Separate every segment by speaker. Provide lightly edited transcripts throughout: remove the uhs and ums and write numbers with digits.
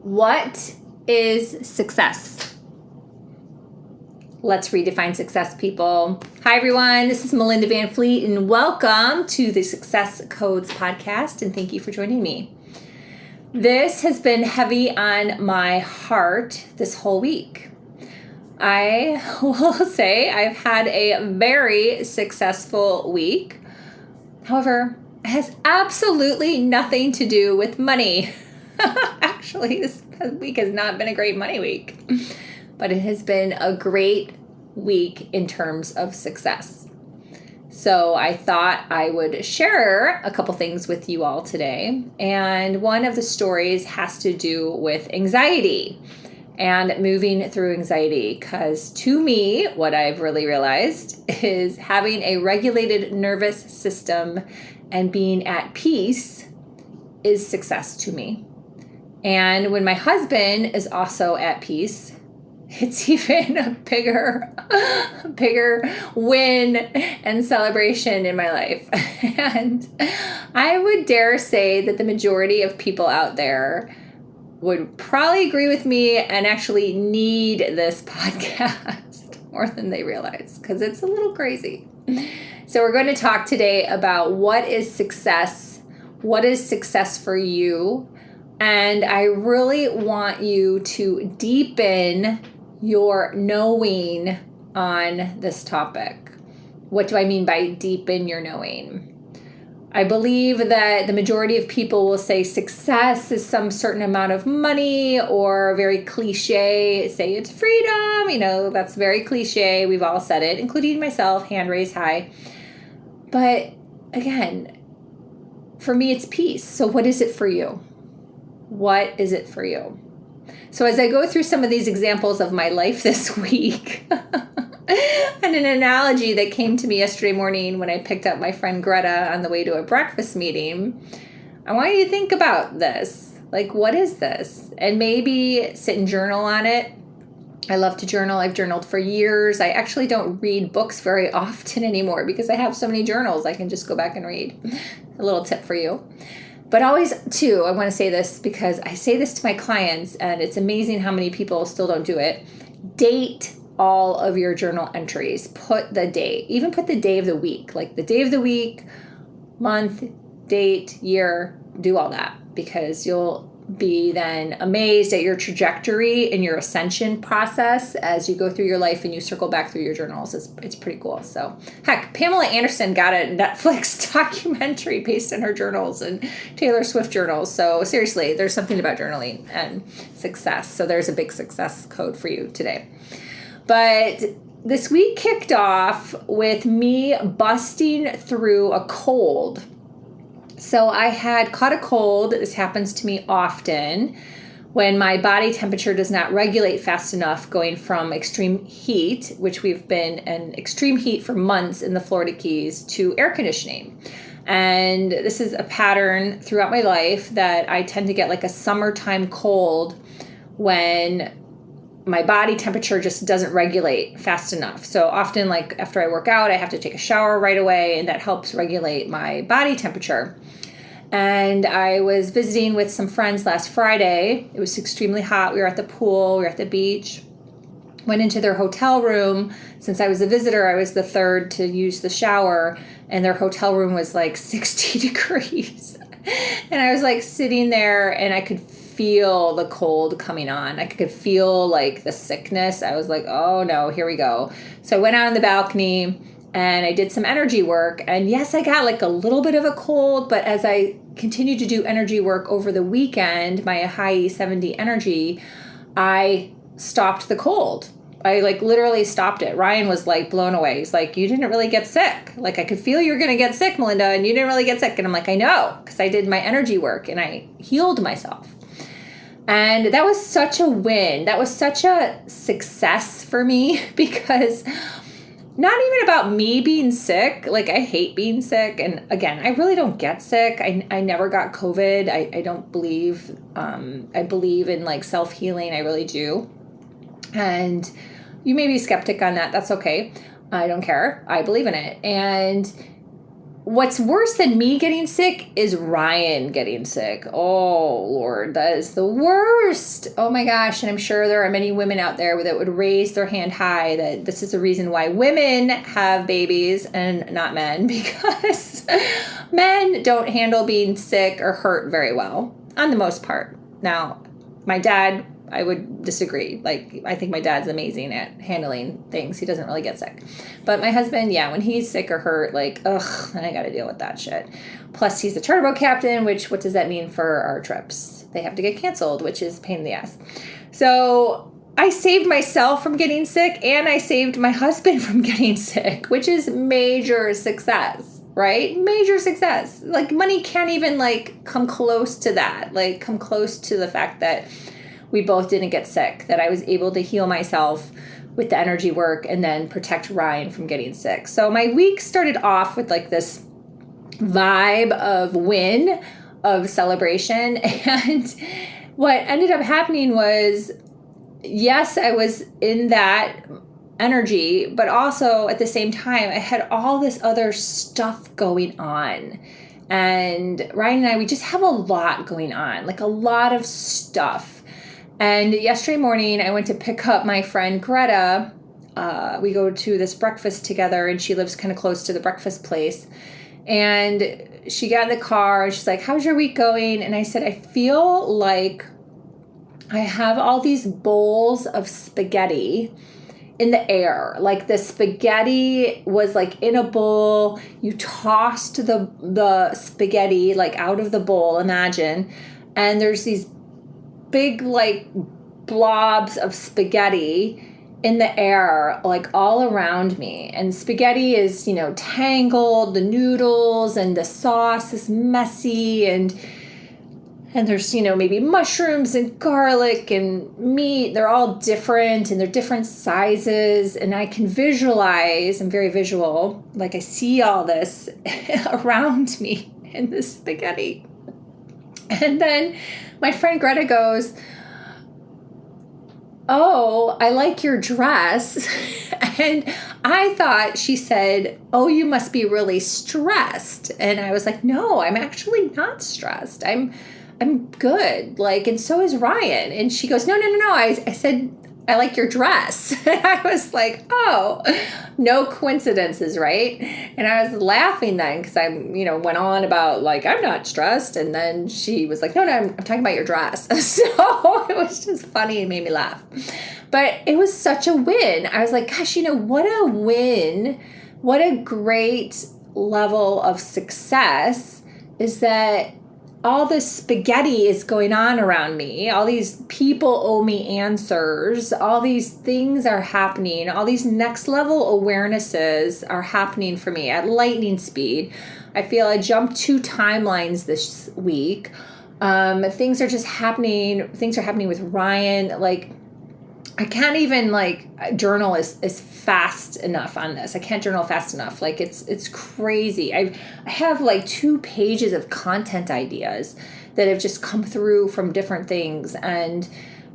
Speaker 1: What is success? Let's redefine success, people. Hi, everyone. This is Melinda Van Fleet, and welcome to the Success Codes podcast, and thank you for joining me. This has been heavy on my heart this whole week. I will say I've had a very successful week. However, it has absolutely nothing to do with money. Actually, this week has not been a great money week, but it has been a great week in terms of success. So I thought I would share a couple things with you all today. And one of the stories has to do with anxiety and moving through anxiety. Because to me, what I've really realized is having a regulated nervous system and being at peace is success to me. And when my husband is also at peace, it's even a bigger win and celebration in my life. And I would dare say that the majority of people out there would probably agree with me and actually need this podcast more than they realize, because it's a little crazy. So we're going to talk today about what is success for you. And I really want you to deepen your knowing on this topic. What do I mean by deepen your knowing? I believe that the majority of people will say success is some certain amount of money, or very cliche, say it's freedom. You know, that's very cliche. We've all said it, including myself, hand raised high. But again, for me, it's peace. So what is it for you? What is it for you? So as I go through some of these examples of my life this week, and an analogy that came to me yesterday morning when I picked up my friend Greta on the way to a breakfast meeting, I want you to think about this. Like, what is this? And maybe sit and journal on it. I love to journal. I've journaled for years. I actually don't read books very often anymore because I have so many journals I can just go back and read. A little tip for you. But always, too, I want to say this because I say this to my clients, and it's amazing how many people still don't do it. Date all of your journal entries. Put the date. Even put the day of the week. Like the day of the week, month, date, year. Do all that, because you'll be then amazed at your trajectory and your ascension process as you go through your life and you circle back through your journals. It's pretty cool. So heck, Pamela Anderson got a Netflix documentary based on her journals, and Taylor Swift journals. So seriously, there's something about journaling and success. So there's a big success code for you today. But this week kicked off with me busting through a cold. So I had caught a cold. This happens to me often when my body temperature does not regulate fast enough, going from extreme heat, which we've been in extreme heat for months in the Florida Keys, to air conditioning. And this is a pattern throughout my life that I tend to get like a summertime cold when my body temperature just doesn't regulate fast enough. So often, like after I work out, I have to take a shower right away, and that helps regulate my body temperature. And I was visiting with some friends last Friday. It was extremely hot. We were at the pool. We were at the beach. Went into their hotel room. Since I was a visitor, I was the third to use the shower, and their hotel room was like 60 degrees. And I was like sitting there, and I could feel the cold coming on. I could feel like the sickness. I was like, oh no, here we go. So I went out on the balcony and I did some energy work. And yes, I got like a little bit of a cold, but as I continued to do energy work over the weekend, my Ahai 70 energy, I stopped the cold. I like literally stopped it. Ryan was like blown away. He's like, you didn't really get sick. Like I could feel you were going to get sick, Melinda, and you didn't really get sick. And I'm like, I know, because I did my energy work and I healed myself. And that was such a win. That was such a success for me, because not even about me being sick. Like I hate being sick. And again, I really don't get sick. I never got COVID. I don't believe, I believe in like self-healing. I really do. And you may be skeptic on that. That's okay. I don't care. I believe in it. And what's worse than me getting sick is Ryan getting sick. Oh, Lord, that is the worst. Oh, my gosh. And I'm sure there are many women out there that would raise their hand high that this is the reason why women have babies and not men, because men don't handle being sick or hurt very well, on the most part. Now, my dad, I would disagree. Like, I think my dad's amazing at handling things. He doesn't really get sick. But my husband, yeah, when he's sick or hurt, like, ugh, then I got to deal with that shit. Plus, he's a charter boat captain, which, what does that mean for our trips? They have to get canceled, which is a pain in the ass. So I saved myself from getting sick, and I saved my husband from getting sick, which is major success, right? Major success. Like, money can't even, like, come close to that. Like, come close to the fact that we both didn't get sick, that I was able to heal myself with the energy work and then protect Ryan from getting sick. So my week started off with like this vibe of win, of celebration. And what ended up happening was, yes, I was in that energy, but also at the same time, I had all this other stuff going on. And Ryan and I, we just have a lot going on, like a lot of stuff. And yesterday morning, I went to pick up my friend Greta. We go to this breakfast together, and she lives kind of close to the breakfast place. And she got in the car, and she's like, how's your week going? And I said, I feel like I have all these bowls of spaghetti in the air. Like the spaghetti was like in a bowl. You tossed the spaghetti like out of the bowl, imagine. And there's these big like blobs of spaghetti in the air, like all around me. And spaghetti is, tangled, the noodles and the sauce is messy, and there's, maybe mushrooms and garlic and meat. They're all different, and they're different sizes. And I can visualize, I'm very visual, like I see all this around me in this spaghetti. And then my friend Greta goes, oh, I like your dress. And I thought she said, oh, you must be really stressed. And I was like, no, I'm actually not stressed. I'm good. Like, and so is Ryan. And she goes, no. I said, I like your dress. And I was like, oh, no coincidences, right? And I was laughing then because I, went on about like, I'm not stressed. And then she was like, no, I'm talking about your dress. So it was just funny and made me laugh. But it was such a win. I was like, gosh, what a win. What a great level of success is that all this spaghetti is going on around me. All these people owe me answers. All these things are happening. All these next level awarenesses are happening for me at lightning speed. I feel I jumped 2 timelines this week. Things are just happening. Things are happening with Ryan. Like, I can't even journal is fast enough on this. I can't journal fast enough. Like it's crazy. I have 2 pages of content ideas that have just come through from different things, and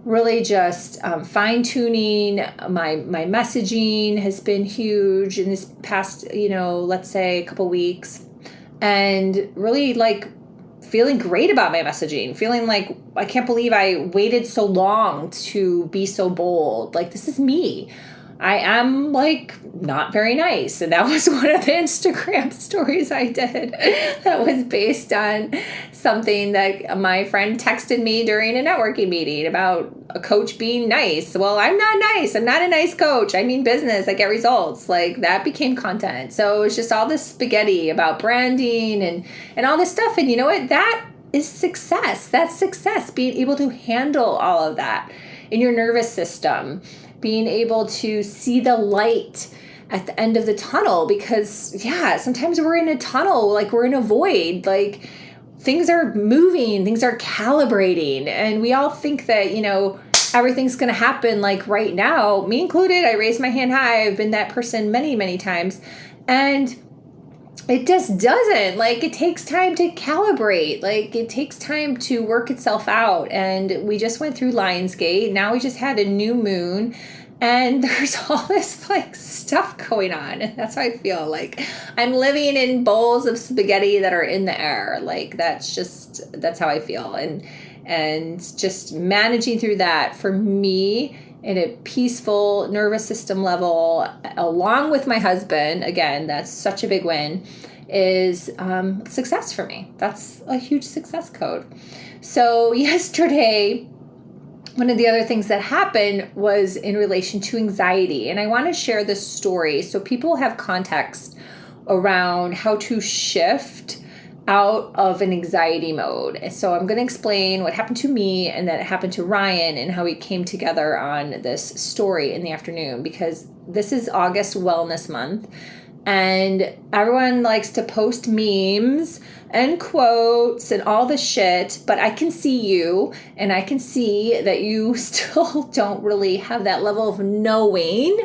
Speaker 1: really just fine tuning my messaging has been huge in this past, let's say a couple weeks, and really feeling great about my messaging, feeling like I can't believe I waited so long to be so bold. Like, this is me. I am not very nice. And that was one of the Instagram stories I did that was based on something that my friend texted me during a networking meeting about a coach being nice. Well, I'm not nice. I'm not a nice coach. I mean business. I get results. That became content. So it's just all this spaghetti about branding and all this stuff. And you know what? That is success. That's success. Being able to handle all of that in your nervous system. Being able to see the light at the end of the tunnel, because sometimes we're in a tunnel, we're in a void, things are moving, things are calibrating, and we all think that, everything's going to happen right now, me included. I raised my hand high. I've been that person many, many times, and it just doesn't. It takes time to calibrate. It takes time to work itself out. And we just went through Lionsgate. Now we just had a new moon. And there's all this like stuff going on. And that's how I feel. Like I'm living in bowls of spaghetti that are in the air. Like that's how I feel. And just managing through that for me in a peaceful nervous system level, along with my husband, again, that's such a big win, is success for me. That's a huge success code. So yesterday, one of the other things that happened was in relation to anxiety. And I want to share this story so people have context around how to shift out of an anxiety mode. And so I'm going to explain what happened to me and that it happened to Ryan and how we came together on this story in the afternoon, because this is August Wellness Month. And everyone likes to post memes and quotes and all the shit, but I can see you, and I can see that you still don't really have that level of knowing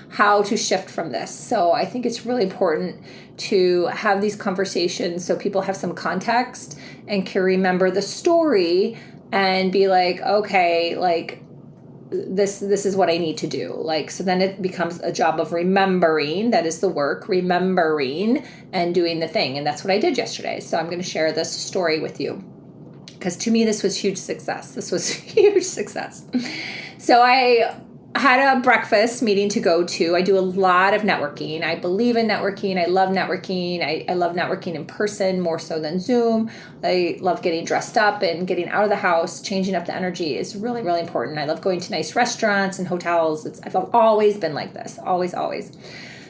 Speaker 1: how to shift from this. So I think it's really important to have these conversations so people have some context and can remember the story and be like, okay, like this is what I need to do. Like, so then it becomes a job of remembering. That is the work, remembering and doing the thing. And that's what I did yesterday. So I'm going to share this story with you because to me, this was huge success. This was huge success. So I had a breakfast meeting to go to. I do a lot of networking. I believe in networking. I love networking. I love networking in person more so than Zoom. I love getting dressed up and getting out of the house. Changing up the energy is really, really important. I love going to nice restaurants and hotels. I've always been like this. Always, always.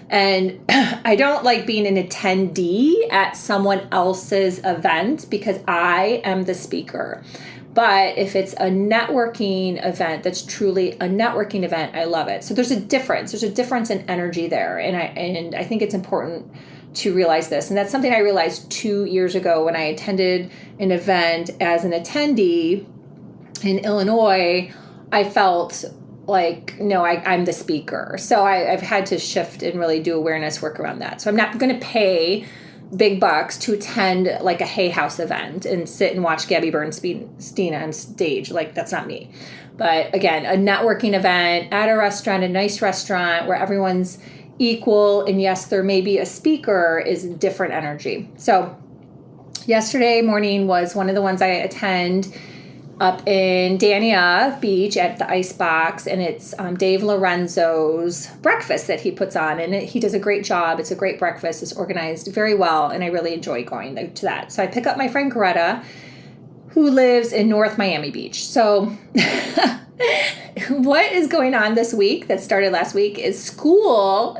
Speaker 1: And I don't like being an attendee at someone else's event because I am the speaker. But if it's a networking event that's truly a networking event, I love it. So there's a difference. There's a difference in energy there. And I think it's important to realize this. And that's something I realized 2 years ago when I attended an event as an attendee in Illinois. I felt like, no, I'm the speaker. So I've had to shift and really do awareness work around that. So I'm not going to pay big bucks to attend like a Hay House event and sit and watch Gabby Bernstein on stage. Like, that's not me. But again, a networking event at a restaurant, a nice restaurant where everyone's equal. And yes, there may be a speaker, is different energy. So yesterday morning was one of the ones I attend up in Dania Beach at the Icebox, and it's Dave Lorenzo's breakfast that he puts on, and he does a great job. It's a great breakfast. It's organized very well, and I really enjoy going to that. So I pick up my friend Greta, who lives in North Miami Beach. So what is going on this week that started last week is school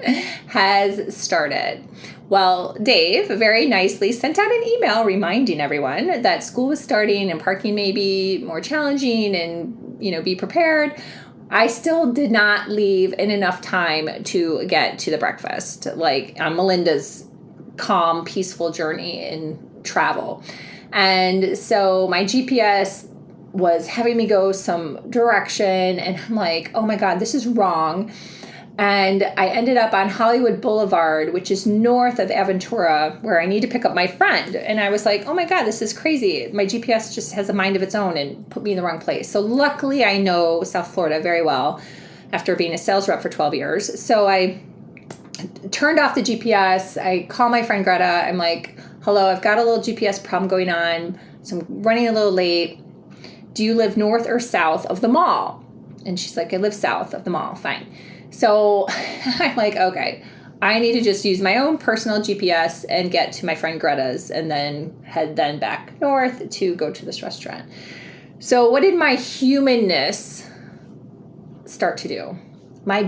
Speaker 1: has started. Well, Dave very nicely sent out an email reminding everyone that school was starting and parking may be more challenging and, be prepared. I still did not leave in enough time to get to the breakfast, like on Melinda's calm, peaceful journey in travel. And so my GPS was having me go some direction, and I'm like, oh my God, this is wrong. And I ended up on Hollywood Boulevard, which is north of Aventura, where I need to pick up my friend. And I was like, oh my God, this is crazy. My GPS just has a mind of its own and put me in the wrong place. So luckily I know South Florida very well after being a sales rep for 12 years. So I turned off the GPS. I call my friend Greta. I'm like, hello, I've got a little GPS problem going on. So I'm running a little late. Do you live north or south of the mall? And she's like, I live south of the mall. Fine. So I'm like, okay, I need to just use my own personal GPS and get to my friend Greta's and then head back north to go to this restaurant. So what did my humanness start to do? My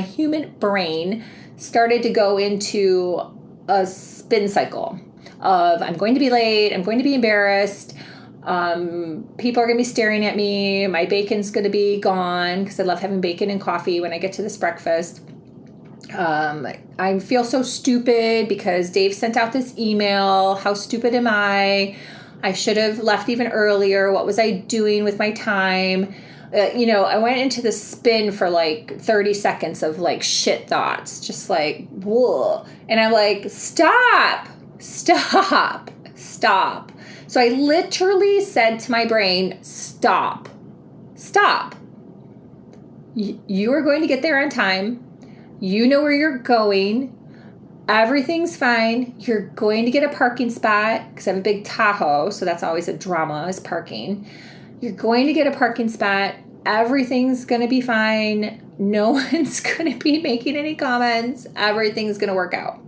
Speaker 1: human brain started to go into a spin cycle of I'm going to be late, I'm going to be embarrassed, people are going to be staring at me. My bacon's going to be gone because I love having bacon and coffee when I get to this breakfast. I feel so stupid because Dave sent out this email. How stupid am I? I should have left even earlier. What was I doing with my time? I went into the spin for like 30 seconds of like shit thoughts, just like, whoa. And I'm like, stop. So I literally said to my brain, stop. You are going to get there on time. You know where you're going. Everything's fine. You're going to get a parking spot because I have a big Tahoe, so that's always a drama is parking. You're going to get a parking spot. Everything's going to be fine. No one's going to be making any comments. Everything's going to work out.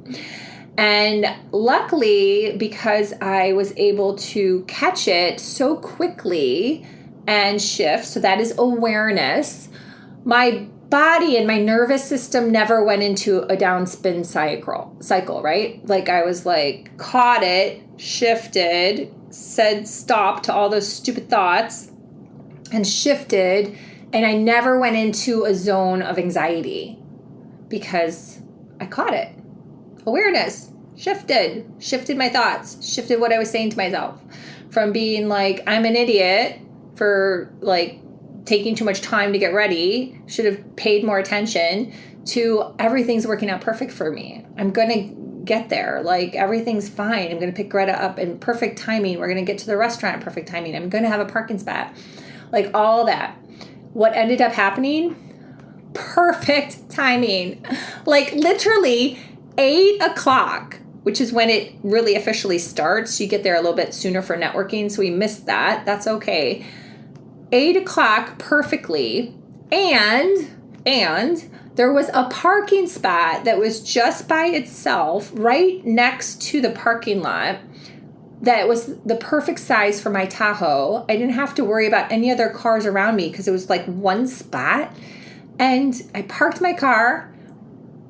Speaker 1: And luckily, because I was able to catch it so quickly and shift, so that is awareness, my body and my nervous system never went into a downspin cycle, right? Like I was like, caught it, shifted, said stop to all those stupid thoughts, and shifted, and I never went into a zone of anxiety because I caught it. Awareness, shifted my thoughts, shifted what I was saying to myself from being like, I'm an idiot for like taking too much time to get ready, should have paid more attention, to everything's working out perfect for me. I'm going to get there. Like everything's fine. I'm going to pick Greta up in perfect timing. We're going to get to the restaurant in perfect timing. I'm going to have a parking spot. Like all that. What ended up happening? Perfect timing. Like literally 8:00, which is when it really officially starts. You get there a little bit sooner for networking, so we missed that. That's okay. 8:00 perfectly, and there was a parking spot that was just by itself right next to the parking lot that was the perfect size for my Tahoe. I didn't have to worry about any other cars around me because it was like one spot. And I parked my car,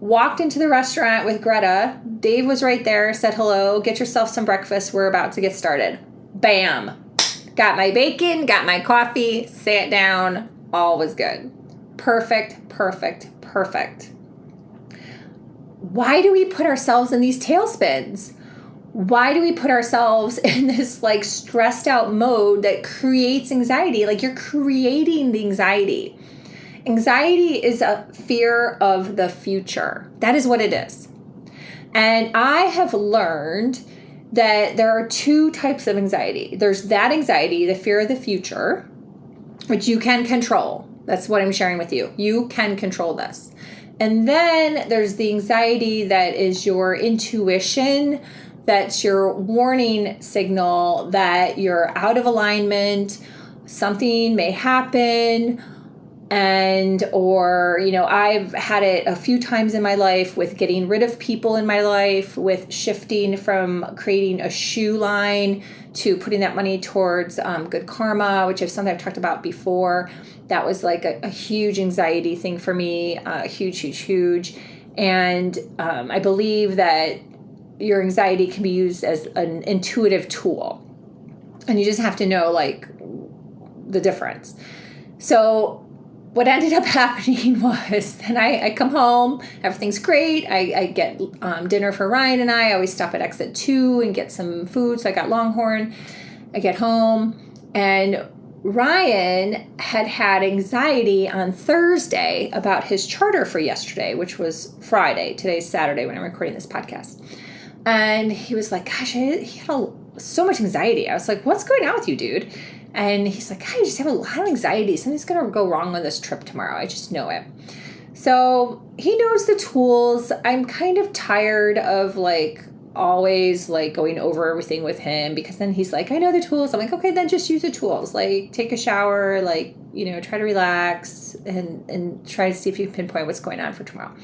Speaker 1: walked into the restaurant with Greta. Dave was right there, said hello, get yourself some breakfast. We're about to get started. Bam. Got my bacon, got my coffee, sat down, all was good. Perfect, perfect, perfect. Why do we put ourselves in these tailspins? Why do we put ourselves in this like stressed out mode that creates anxiety? Like you're creating the anxiety. Anxiety is a fear of the future. That is what it is. And I have learned that there are two types of anxiety. There's that anxiety, the fear of the future, which you can control. That's what I'm sharing with you. You can control this. And then there's the anxiety that is your intuition, that's your warning signal that you're out of alignment, something may happen, or, I've had it a few times in my life with getting rid of people in my life, with shifting from creating a shoe line to putting that money towards good karma, which is something I've talked about before. That was like a huge anxiety thing for me, huge. And I believe that your anxiety can be used as an intuitive tool. And you just have to know like the difference. So what ended up happening was then I come home, everything's great. I get dinner for Ryan and I always stop at exit 2 and get some food. So I got Longhorn. I get home and Ryan had anxiety on Thursday about his charter for yesterday, which was Friday. Today's Saturday when I'm recording this podcast. And he was like, gosh, he had so much anxiety. I was like, what's going on with you, dude? And he's like, I just have a lot of anxiety. Something's going to go wrong on this trip tomorrow. I just know it. So he knows the tools. I'm kind of tired of like always like going over everything with him because then he's like, I know the tools. I'm like, okay, then just use the tools. Like take a shower, like, try to relax and try to see if you can pinpoint what's going on for tomorrow.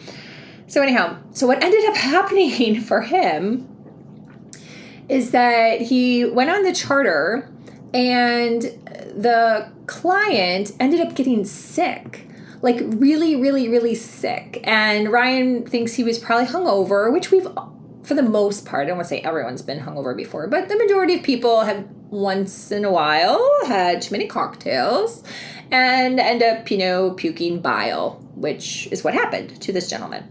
Speaker 1: So anyhow, what ended up happening for him is that he went on the charter and the client ended up getting sick, like really, really, really sick. And Ryan thinks he was probably hungover, which we've, for the most part, I don't want to say everyone's been hungover before, but the majority of people have once in a while had too many cocktails and end up, puking bile, which is what happened to this gentleman.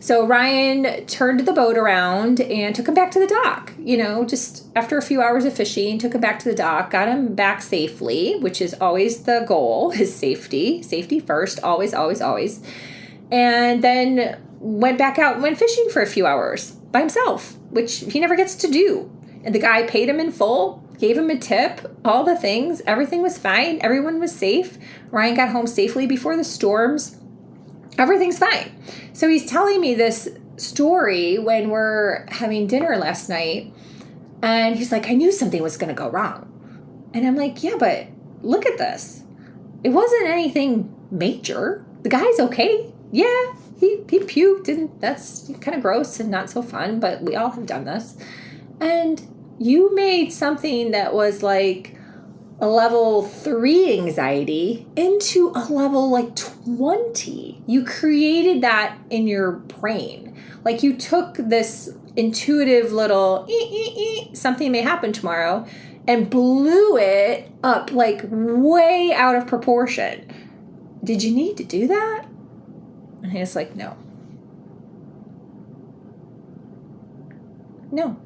Speaker 1: So Ryan turned the boat around and took him back to the dock, just after a few hours of fishing, took him back to the dock, got him back safely, which is always the goal, is safety first, always, always, always. And then went back out and went fishing for a few hours by himself, which he never gets to do. And the guy paid him in full. gave him a tip, all the things. Everything was fine. Everyone was safe. Ryan got home safely before the storms. Everything's fine. So he's telling me this story when we're having dinner last night. And he's like, I knew something was going to go wrong. And I'm like, yeah, but look at this. It wasn't anything major. The guy's okay. Yeah, he puked, and that's kind of gross and not so fun, but we all have done this. And you made something that was like a level 3 anxiety into a level like 20. You created that in your brain. Like you took this intuitive little something may happen tomorrow and blew it up like way out of proportion. Did you need to do that? And he's like, no. No.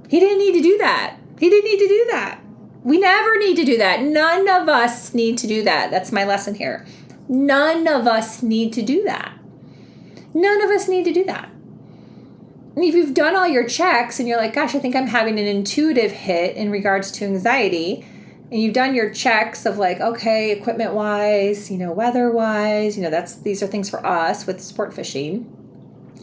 Speaker 1: He didn't need to do that. He didn't need to do that. We never need to do that. None of us need to do that. That's my lesson here. None of us need to do that. None of us need to do that. And if you've done all your checks and you're like, gosh, I think I'm having an intuitive hit in regards to anxiety, and you've done your checks of like, okay, equipment wise, weather wise, these are things for us with sport fishing,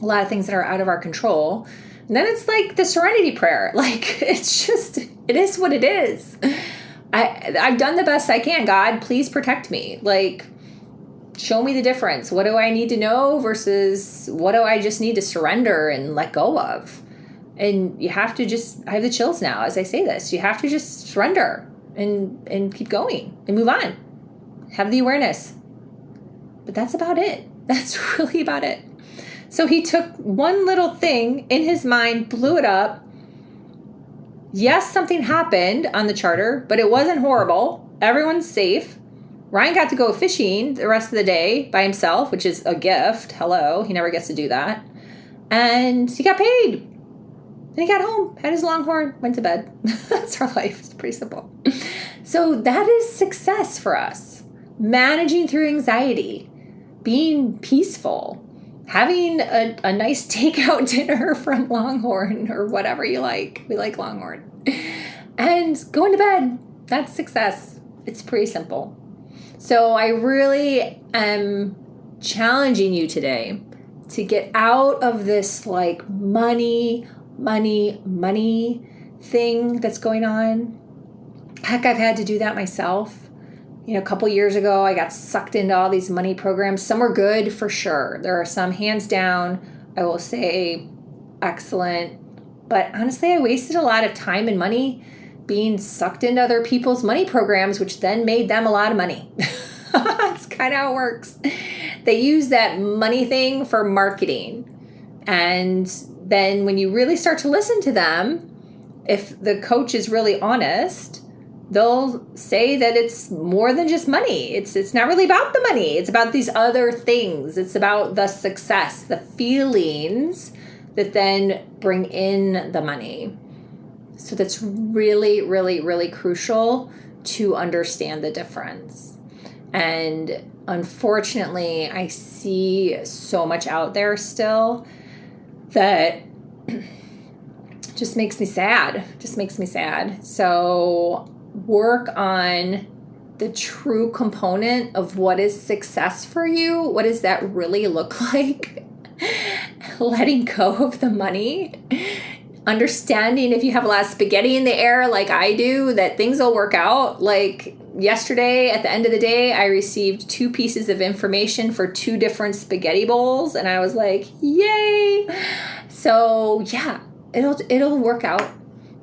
Speaker 1: a lot of things that are out of our control. And then it's like the serenity prayer. Like, it is what it is. I've done the best I can. God, please protect me. Like, show me the difference. What do I need to know versus what do I just need to surrender and let go of? And you have to I have the chills now as I say this. You have to just surrender and keep going and move on. Have the awareness. But that's about it. That's really about it. So he took one little thing in his mind, blew it up. Yes, something happened on the charter, but it wasn't horrible. Everyone's safe. Ryan got to go fishing the rest of the day by himself, which is a gift. Hello. He never gets to do that. And he got paid. And he got home, had his longhorn, went to bed. That's our life. It's pretty simple. So that is success for us. Managing through anxiety, being peaceful, having a nice takeout dinner from Longhorn or whatever you like. We like Longhorn. And going to bed. That's success. It's pretty simple. So I really am challenging you today to get out of this like money thing that's going on. Heck, I've had to do that myself. A couple years ago, I got sucked into all these money programs. Some are good for sure. There are some, hands down, I will say, excellent. But honestly, I wasted a lot of time and money being sucked into other people's money programs, which then made them a lot of money. That's kind of how it works. They use that money thing for marketing. And then when you really start to listen to them, if the coach is really honest, they'll say that it's more than just money. It's not really about the money. It's about these other things. It's about the success, the feelings that then bring in the money. So that's really, really, really crucial to understand the difference. And unfortunately, I see so much out there still that just makes me sad. So work on the true component of what is success for you. What does that really look like? Letting go of the money. Understanding if you have a lot of spaghetti in the air like I do, that things will work out. Like yesterday, at the end of the day, I received 2 pieces of information for 2 different spaghetti bowls. And I was like, yay. So yeah, it'll work out.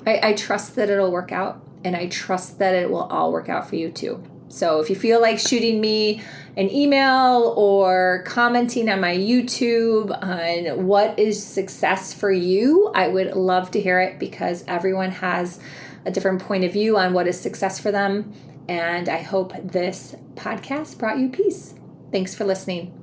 Speaker 1: I trust that it'll work out. And I trust that it will all work out for you too. So if you feel like shooting me an email or commenting on my YouTube on what is success for you, I would love to hear it because everyone has a different point of view on what is success for them. And I hope this podcast brought you peace. Thanks for listening.